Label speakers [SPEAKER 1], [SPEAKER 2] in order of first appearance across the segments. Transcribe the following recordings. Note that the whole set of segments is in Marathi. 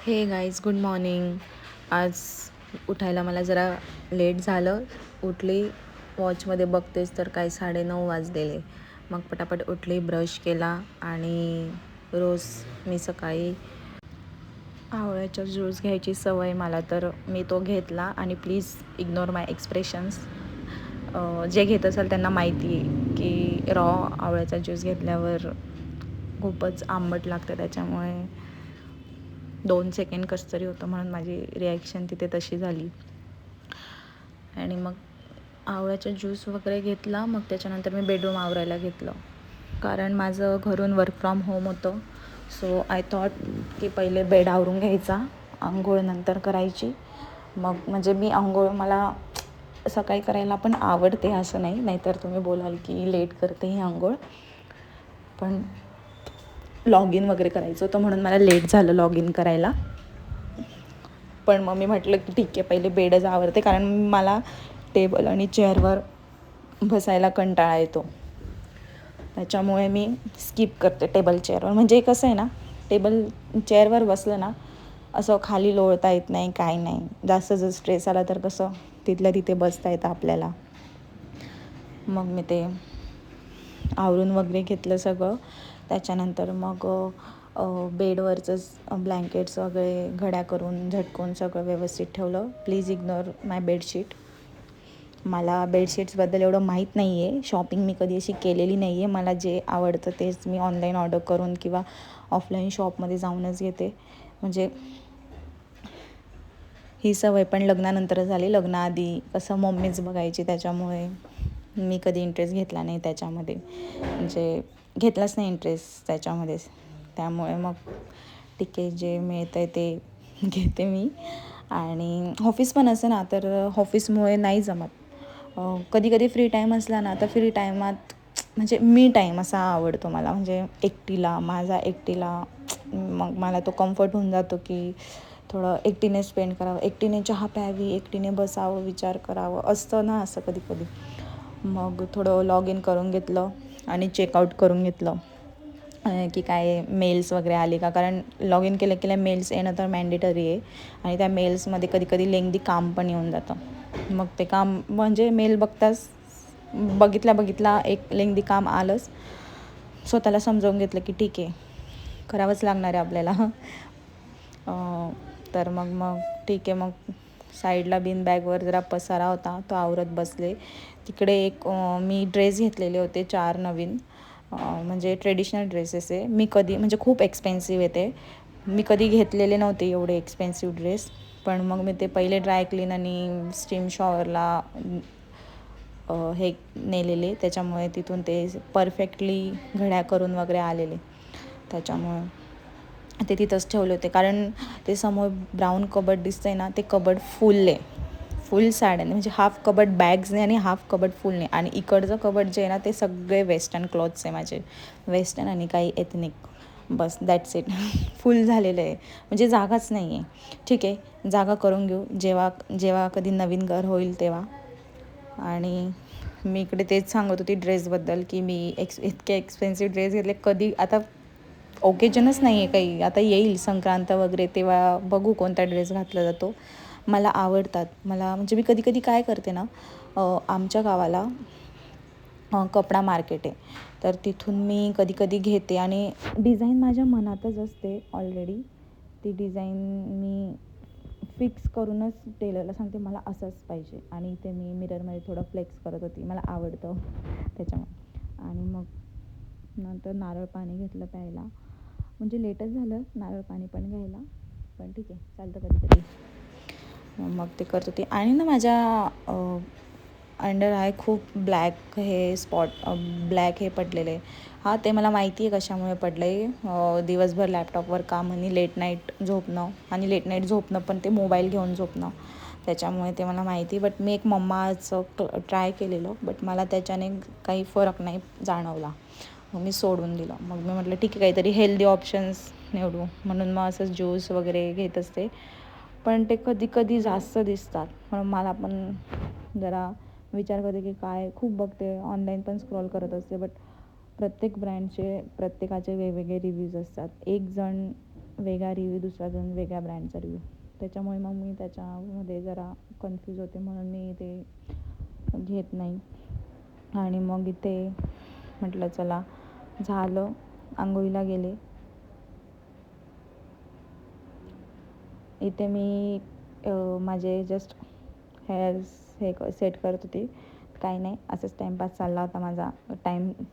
[SPEAKER 1] हे गाईज, गुड मॉर्निंग. आज उठायला मला जरा लेट झालं. उठली, वॉचमध्ये बघतेच तर काय 9:30 वाजलेले. मग पटापट उठली, ब्रश केला आणि रोज मी सकाळी आवळ्याचा ज्यूस घ्यायची सवय मला, तर मी तो घेतला. आणि प्लीज इग्नोर माय एक्सप्रेशन्स. जे घेत असाल त्यांना माहिती आहे की रॉ आवळ्याचा ज्यूस घेतल्यावर खूपच आंबट लागतं, त्याच्यामुळे 2 सेकंड कसं तरी होतं, म्हणून माझी रिॲक्शन तिथे तशी झाली. आणि मग आवळ्याचा ज्यूस वगैरे घेतला. मग त्याच्यानंतर मी बेडरूम आवरायला घेतलं, कारण माझं घरून वर्क फ्रॉम होम होतं. सो आय थॉट की पहिले बेड आवरून घ्यायचा, अंघोळ नंतर करायची. मग म्हणजे मी अंघोळ मला सकाळी करायला पण आवडते, असं नाही, नाहीतर तुम्ही बोलाल की लेट करते ही अंघोळ. पण लॉग इन वगैरे करायचं होतं, म्हणून मला लेट झालं लॉग इन करायला. पण मग मी म्हटलं की ठीक आहे, पहिले बेडच आवरते, कारण मला टेबल आणि चेअरवर बसायला कंटाळा येतो. त्याच्यामुळे मी स्किप करते टेबल चेअरवर. म्हणजे कसं आहे ना, टेबल चेअरवर बसलं ना, असं खाली लोळता येत नाही, काय नाही. जास्त जर स्ट्रेस आला तर कसं तिथल्या तिथे बसता येतं आपल्याला. मग मी ते आवरून वगैरे घेतलं सगळं. त्याच्यानंतर मग बेडवरचंच ब्लँकेट्स वगैरे घड्या करून झटकून सगळं व्यवस्थित ठेवलं. Please ignore my bedsheet. मला बेडशीट्सबद्दल एवढं माहीत नाही आहे. शॉपिंग मी कधी अशी केलेली नाही आहे. मला जे आवडतं तेच मी ऑनलाईन ऑर्डर करून किंवा ऑफलाईन शॉपमध्ये जाऊनच घेते. म्हणजे ही सवय पण लग्नानंतर झाली. लग्नाआधी कसं मम्मीच बघायची, त्याच्यामुळे मी कधी इंटरेस्ट घेतला नाही त्याच्यामध्ये. म्हणजे घेतलाच नाही इंटरेस्ट त्याच्यामध्येच. त्यामुळे मग ठीक आहे, जे मिळतं आहे ते घेते मी. आणि ऑफिस पण असं ना, तर ऑफिसमुळे नाही जमत. कधी कधी फ्री टाईम असला ना, तर फ्री टाईमात म्हणजे मी टाईम असा आवडतो मला, म्हणजे एकटीला, माझा एकटीला. मग मला तो कम्फर्ट होऊन जातो की थोडं एकटीने स्पेंड करावं, एकटीने चहा प्यावी, एकटीने बसावं, विचार करावं, असतं ना असं कधी कधी. मग थोडं लॉग इन करून घेतलं आणि चेकआउट करून घेतलं की काय मेल्स वगैरे आले का, कारण लॉग इन केलं केल्या मेल्स येणं तर मॅन्डेटरी आहे. आणि त्या मेल्समध्ये कधी कधी लेंदी काम पण येऊन जातं. मग ते काम म्हणजे मेल बघितला एक लेंदी काम आलंच. स्वतःला समजावून घेतलं की ठीक आहे, करावंच लागणार आहे आपल्याला. तर मग ठीक आहे. मग साईडला बिन बॅगवर जरा पसारा होता, तो आवरत बसले. तिकडे एक मी ड्रेस घेतलेले होते 4 नवीन, म्हणजे ट्रेडिशनल ड्रेसेस आहे. मी कधी म्हणजे खूप एक्सपेन्सिव्ह आहे ते, मी कधी घेतलेले नव्हते एवढे एक्सपेन्सिव्ह ड्रेस. पण मग मी ते पहिले ड्राय क्लीन आणि स्टीम शॉवरला हे नेलेले, त्याच्यामुळे तिथून ते परफेक्टली घड्या करून वगैरे आलेले. त्याच्यामुळे ते तिथंच ठेवले होते, कारण ते समोर ब्राऊन कबड दिसतंय ना, ते कबड फुल आहे, फुल साड्याने, म्हणजे हाफ कबड बॅग्सने आणि हाफ कबड फुलने. आणि इकडचं कबड जे आहे ना, ते सगळे वेस्टर्न क्लॉथ्स आहे माझे, वेस्टर्न आणि काही एथनिक, बस दॅट्स इट. फुल झालेलं आहे, म्हणजे जागाच नाही आहे. ठीक आहे, जागा करून घेऊ जेव्हा जेव्हा कधी नवीन घर होईल तेव्हा. आणि मी इकडे तेच सांगत होती ड्रेसबद्दल की मी इतके एक्सपेन्सिव्ह ड्रेस घेतले. कधी आता ओकेजनच नाही आहे काही, आता येईल संक्रांत वगैरे, तेव्हा बघू कोणता ड्रेस घातला जातो. मला आवडतात. मला म्हणजे मी कधी कधी काय करते ना, आमच्या गावाला कपडा मार्केट आहे, तर तिथून मी कधी कधी घेते. आणि डिझाईन माझ्या मनातच असते ऑलरेडी. ती डिझाईन मी फिक्स करूनच टेलरला सांगते मला असंच पाहिजे. आणि इथे मी मिररमध्ये थोडं फ्लेक्स करत होती, मला आवडतं त्याच्यामुळे. आणि मग नंतर नारळ पाणी घेतलं प्यायला. म्हणजे लेटच झालं नारळ पाणी पण घ्यायला, पण ठीक आहे, चालतं कधी कधी. मग ते करत होती. आणि ना माझ्या अंडर आय खूप ब्लॅक हे स्पॉट, ब्लॅक हे पडलेले. हां, ते मला माहिती आहे कशामुळे पडलं आहे. दिवसभर लॅपटॉपवर काम आणि लेट नाईट झोपणं, आणि लेट नाईट झोपणं पण ते मोबाईल घेऊन झोपणं, त्याच्यामुळे ते मला माहिती. बट मी एक मम्माचं ट्राय केलेलं, बट मला त्याच्याने काही फरक नाही जाणवला. मग मी सोडून दिलं. मग मी म्हटलं ठीक आहे, काहीतरी हेल्दी ऑप्शन्स निवडू, म्हणून मग असं ज्यूस वगैरे घेत असते. पण ते कधी कधी जास्त दिसतात, म्हणून मला पण जरा विचार करते की काय, खूप बघते ऑनलाईन पण स्क्रॉल करत असते, बट प्रत्येक ब्रँडचे प्रत्येकाचे वेगवेगळे रिव्ह्यूज असतात. एक जण वेगळा रिव्ह्यू, दुसरा जण वेगळ्या ब्रँडचा रिव्ह्यू. त्याच्यामुळे मग मी त्याच्यामध्ये जरा कन्फ्यूज होते, म्हणून मी ते घेत नाही. आणि मग इथे म्हटलं चला झालं, आंघोळीला गेले. इथे मी माझे जस्ट हेअर्स हे सेट करत होती. काही नाही, असंच टाईमपास चालला होता माझा.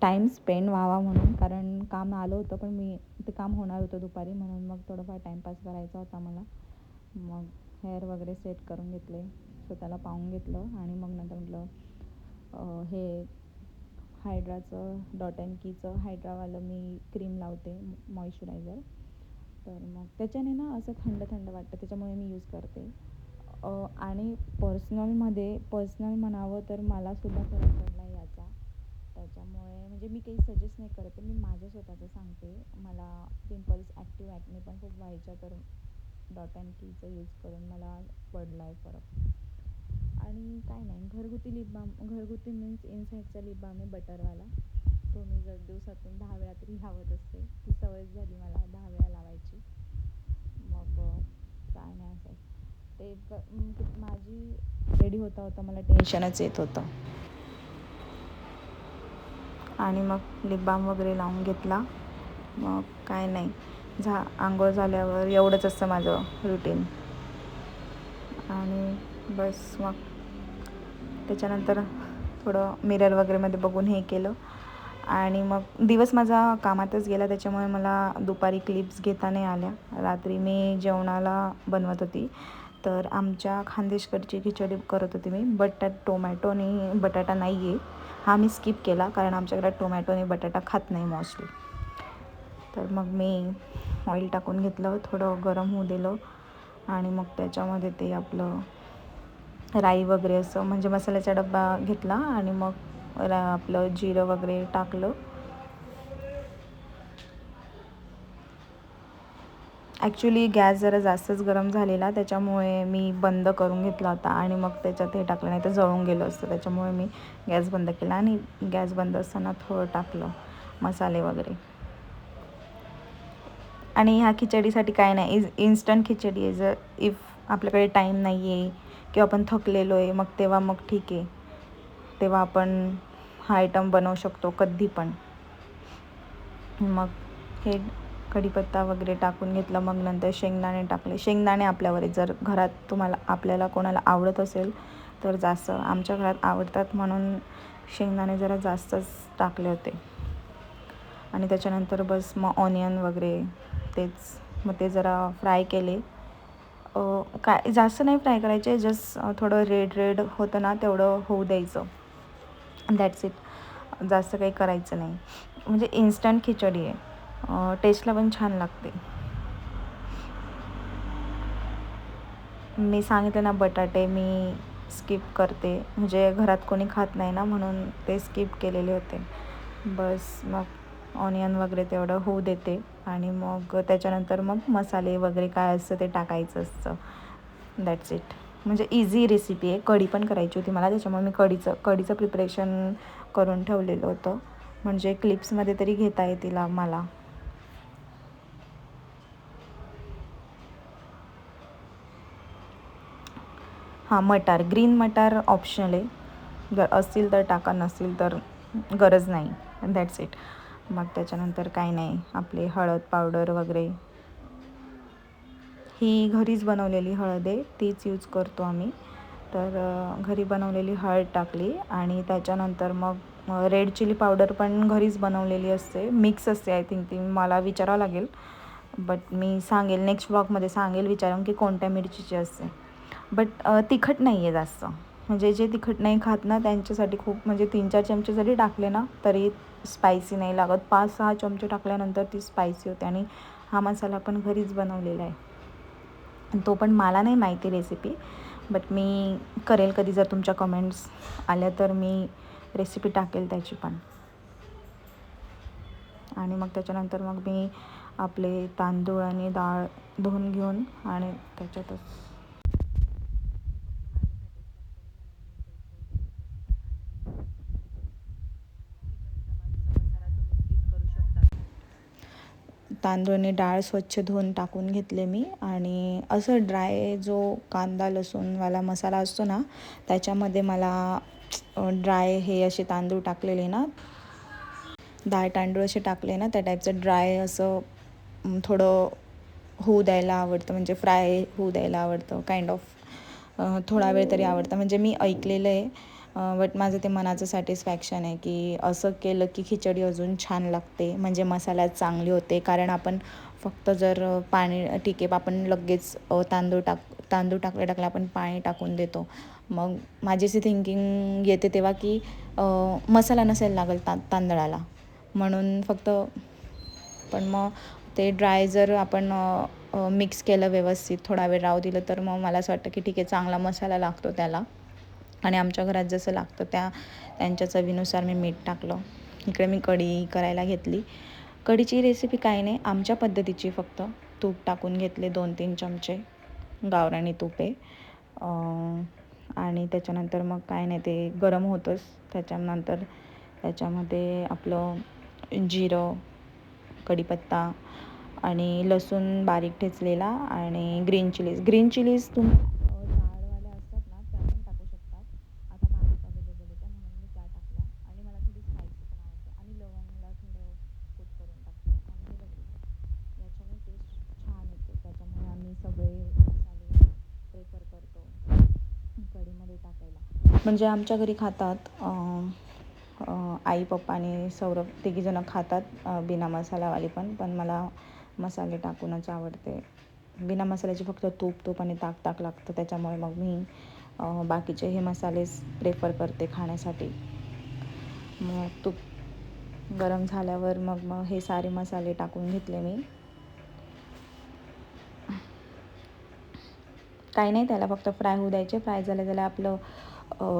[SPEAKER 1] टाईम स्पेंड व्हावा म्हणून, कारण काम आलं होतं, पण मी ते काम होणार होतं दुपारी, म्हणून मग थोडंफार टाईमपास करायचा होता मला. मग हेअर वगैरे सेट करून घेतले, स्वतःला पाहून घेतलं. आणि मग नंतर म्हटलं हे हायड्राचं डॉट अँड कीचं हायड्रावालं मी क्रीम लावते, मॉइश्चरायझर. तर मग त्याच्याने ना असं थंड थंड वाटतं, त्याच्यामुळे मी यूज करते. आणि पर्सनल म्हणावं तर मलासुद्धा फरक पडला याचा. त्याच्यामुळे म्हणजे मी काही सजेस्ट नाही करते, मी माझं स्वतःचं सांगते. मला पिंपल्स, ॲक्टिव्ह ॲक्ने पण खूप व्हायच्या, तर डॉट अँड कीचं यूज करून मला पडला आहे फरक. आणि काय नाही, घरगुती लिप बाम, घरगुती मीन्स इनसाईडचा लिप बाम आहे बटरवाला. तो मी जर दिवसातून 10 वेळा तरी लावत असते. ती सवय झाली मला 10 वेळा लावायची. मग काय नाही असं ते माझी रेडी होता होता मला टेन्शनच येत होतं. आणि मग लिप बाम वगैरे लावून घेतला. मग काय नाही, आंघोळ झाल्यावर एवढंच असतं माझं रुटीन. आणि बस मग त्याच्यानंतर थोडं मिरर वगैरेमध्ये बघून हे केलं. आणि मग दिवस माझा कामातच गेला, त्याच्यामुळे मला दुपारी क्लिप्स घेता नाही आल्या. रात्री मी जेवणाला बनवत होती, तर आमच्या खानदेशकडची खिचडी करत होती मी. टोमॅटो आणि बटाटा नाही आहे, हा मी स्किप केला, कारण आमच्या घरात टोमॅटो आणि बटाटा खात नाही मोस्टली. तर मग मी ऑइल टाकून घेतलं, थोडं गरम होऊ दिलं. आणि मग त्याच्यामध्ये ते आपलं राई वगैरे असं म्हणजे मसाल्याचा डबा घेतला. आणि मग आपलं जिरं वगैरे टाकलं. ॲक्च्युली गॅस जरा जास्तच गरम झालेला, त्याच्यामुळे मी बंद करून घेतला होता. आणि मग त्याच्यात हे टाकलं, नाही तर जळून गेलं असतं. त्याच्यामुळे मी गॅस बंद केला, आणि गॅस बंद असताना थोडं टाकलं मसाले वगैरे. आणि ह्या खिचडीसाठी काय नाही, इन्स्टंट खिचडी आहे. जर इफ आपल्याकडे टाईम नाही आहे किंवा आपण थकलेलो आहे, मग तेव्हा मग ठीक आहे, तेव्हा आपण हा आयटम बनवू शकतो कधी पण. मग हे कढीपत्ता वगैरे टाकून घेतलं. मग नंतर शेंगदाणे टाकले. शेंगदाणे आपल्यावर जर घरात आपल्याला कोणाला आवडत असेल तर जास्त, आमच्या घरात आवडतात म्हणून शेंगदाणे जरा जास्तच टाकले होते. आणि त्याच्यानंतर बस मग ऑनियन वगैरे तेच, मग ते जरा फ्राय केले. काय जास्त नाही फ्राय करायचे, जस्ट थोडं रेड होतं ना तेवढं होऊ द्यायचं, दॅट्स इट. जास्त काही करायचं नाही. म्हणजे इन्स्टंट खिचडी आहे, टेस्टला पण छान लागते. मी सांगितलं ना, बटाटे मी स्किप करते, म्हणजे घरात कोणी खात नाही ना, म्हणून ते स्किप केलेले होते. बस मग ऑनियन वगैरे तेवढं होऊ देते. आणि मग त्याच्यानंतर मग मसाले वगैरे काय असतं ते टाकायचं असतं, दॅट्स इट. म्हणजे इझी रेसिपी आहे. कढी पण करायची होती मला, त्याच्यामुळे मी कढीचं प्रिपरेशन करून ठेवलेलं होतं, म्हणजे क्लिप्समध्ये तरी घेता येतील मला. हां, मटार, ग्रीन मटार ऑप्शनल आहे. जर असतील तर टाका, नसतील तर गरज नाही, दॅट्स इट. मग त्याच्यानंतर काही नाही, आपले हळद पावडर वगैरे, ही घरीच बनवलेली हळद आहे, तीच यूज करतो आम्ही. तर घरी बनवलेली हळद टाकली. आणि त्याच्यानंतर मग रेड चिली पावडर पण घरीच बनवलेली असते, मिक्स असते आय थिंक, ती मला विचारावं लागेल. बट मी सांगेल नेक्स्ट व्लॉगमध्ये, सांगेल विचारून की कोणत्या मिरचीची असते. बट तिखट नाही आहे जास्त, म्हणजे जे तिखट नाही खात ना त्यांच्यासाठी खूप, म्हणजे 3-4 चमचे जरी टाकले ना तरी स्पायसी नाही लागत. 5-6 चमचे टाकल्यानंतर ती स्पायसी होते. आणि हा मसाला पण घरीच बनवलेला आहे, तो पण मला नाही माहिती रेसिपी, बट मी करेल कधी, जर तुमच्या कमेंट्स आल्या तर मी रेसिपी टाकेल त्याची पण. आणि मग त्याच्यानंतर मग मी आपले तांदूळ आणि डाळ धुवून घेऊन आणि त्याच्यातच तांदूळ आणि डाळ स्वच्छ धुवून टाकून घेतले मी. आणि असं ड्राय जो कांदा लसूणवाला मसाला असतो ना, त्याच्यामध्ये मला ड्राय हे असे तांदूळ टाकलेले ना, डाळ तांदूळ असे टाकले ना, त्या टाईपचं ड्राय असं थोडं होऊ द्यायला आवडतं, म्हणजे फ्राय होऊ द्यायला आवडतं काइंड ऑफ. थोडा वेळ तरी आवडतं, म्हणजे मी ऐकलेलं आहे. बट माझं ते मनाचं सॅटिस्फॅक्शन आहे की असं केलं की खिचडी अजून छान लागते, म्हणजे मसाल्यात चांगली होते. कारण आपण फक्त जर पाणी ठीक आहे, आपण लगेच तांदूळ टाकले आपण पाणी टाकून देतो. मग माझी अशी थिंकिंग येते तेव्हा की मसाला नसेल लागेल तांदळाला, म्हणून फक्त. पण मग ते ड्राय जर आपण मिक्स केलं व्यवस्थित, थोडा वेळ राहू दिलं, तर मग मला असं वाटतं की ठीक आहे, चांगला मसाला लागतो त्याला. आणि आमच्या घरात जसं लागतं त्यांच्या चवीनुसार मी मीठ टाकलं. इकडे मी कढी करायला घेतली. कढीची रेसिपी काही नाही, आमच्या पद्धतीची, फक्त तूप टाकून घेतले 2-3 चमचे, गावरानी तूप आहे. आणि त्याच्यानंतर मग काय नाही, ते गरम होतंच. त्याच्यानंतर त्याच्यामध्ये आपलं जिरं, कढीपत्ता आणि लसूण बारीक ठेचलेला आणि ग्रीन चिलीज तुम्ही जाडवाल्या असतात ना, त्या पण टाकू शकतात. आता बारीक अवेलेबल होत्या म्हणून मी त्या टाकल्या. आणि मला थोडी स्पायसी पण आवडते. आणि लवंगला थोडं कूट करून टाकते आणि हे बघितलं, याच्याने टेस्ट छान येते. त्याच्यामुळे आम्ही सगळे मसाले प्रेफर करतो कढीमध्ये टाकायला. म्हणजे आमच्या घरी खातात, आई, पप्पा आणि सौरभ तिघीजणं खातात बिना मसालावाली पण मला मसाले टाकूनच आवडते. बिना मसाल्याची फक्त तूप आणि ताक लागतं. त्याच्यामुळे मग मी बाकीचे हे मसालेच प्रेफर करते खाण्यासाठी. मग तूप गरम झाल्यावर मग हे सारे मसाले टाकून घेतले मी. काही नाही, त्याला फक्त फ्राय होऊ द्यायचे. फ्राय झाल्या आपलं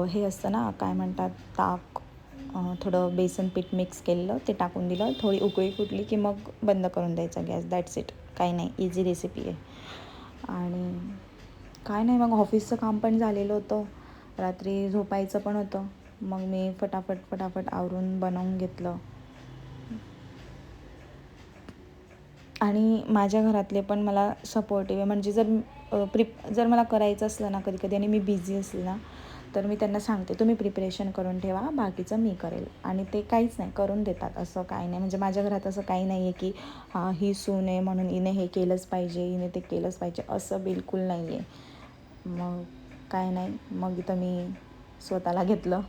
[SPEAKER 1] हे असतं ना, काय म्हणतात, ताक, थोडं बेसन पीठ मिक्स केलेलं ते टाकून दिलं. थोडी उकळी फुटली की मग बंद करून द्यायचा गॅस. That's it. काही नाही, इझी रेसिपी आहे. आणि काय नाही, मग ऑफिसचं काम पण झालेलं होतं, रात्री झोपायचं पण होतं. मग मी फटाफट आवरून बनवून घेतलं. आणि माझ्या घरातले पण मला सपोर्टिव्ह आहे. म्हणजे जर मला करायचं असलं ना कधी आणि मी बिझी असले ना, तर मी त्यांना सांगते, तुम्ही प्रिपरेशन करून ठेवा, बाकीचं मी करेल. आणि ते काहीच नाही, करून देतात. असं काही नाही, म्हणजे माझ्या घरात असं काही नाही आहे की ही सून आहे म्हणून हिने हे केलंच पाहिजे, हिने ते केलंच पाहिजे, असं बिलकुल नाही आहे. मग काय नाही, मग इथं मी स्वतःला घेतलं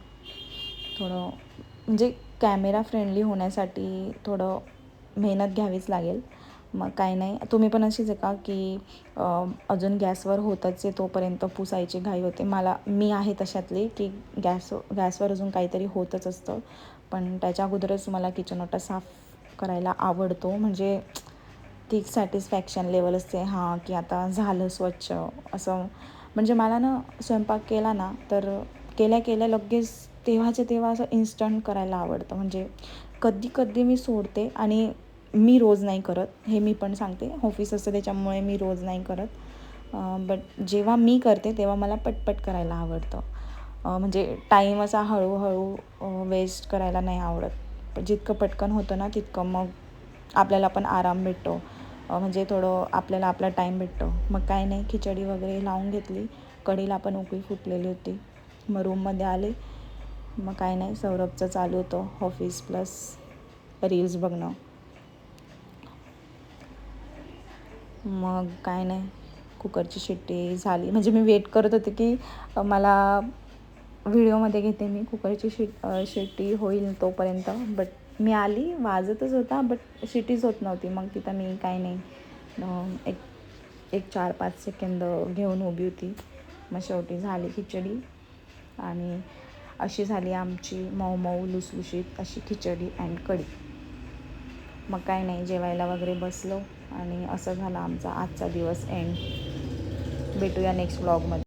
[SPEAKER 1] थोडं, म्हणजे कॅमेरा फ्रेंडली होण्यासाठी थोडं मेहनत घ्यावीच लागेल. मग काय नाही, तुम्ही पण अशीच आहे का की अजून गॅसवर होतच आहे तोपर्यंत पुसायची घाई होते? मी आहे तशातली की गॅसवर अजून काहीतरी होतच असतं, पण त्याच्या अगोदरच मला किचन ओटा साफ करायला आवडतो. म्हणजे ती सॅटिस्फॅक्शन लेवल असते, हां की आता झालं स्वच्छ असं. म्हणजे मला ना स्वयंपाक केला ना, तर केल्या लगेच तेव्हाच्या तेव्हा असं इन्स्टंट करायला आवडतं. म्हणजे कधी मी सोडते, आणि मी रोज नाही करत, हे मी पण सांगते. ऑफिस असतं त्याच्यामुळे मी रोज नाही करत. बट जेव्हा मी करते तेव्हा मला पटपट करायला आवडतं. म्हणजे टाईम असा हळूहळू वेस्ट करायला नाही आवडत. पण जितकं पटकन होतं ना, तितकं मग आपल्याला पण आराम भेटतो. म्हणजे थोडं आपल्याला आपला टाईम भेटतो. मग काय नाही, खिचडी वगैरे लावून घेतली. कढीला पण उकळी फुटलेली होती. मग रूममध्ये आले. मग काय नाही, सौरभचं चालू होतं ऑफिस प्लस रील्स बघणं. मग काय नाही, कुकरची शिट्टी झाली. म्हणजे मी वेट करत होते की मला व्हिडिओमध्ये घेते मी, कुकरची शिट्टी होईल तोपर्यंत. बट मी आली, वाजतच होता, बट शिट्टीच होत नव्हती. मग तिथं मी काय नाही, एक 4-5 सेकंद घेऊन उभी होती. मग शेवटी झाली खिचडी. आणि अशी झाली आमची मऊ लुसलुशीत अशी खिचडी अँड कढी. मग काय नाही, जेवायला वगैरे बसलो. आणि असं झालं आमचा आजचा दिवस एंड. भेटूया नेक्स्ट व्लॉगमध्ये.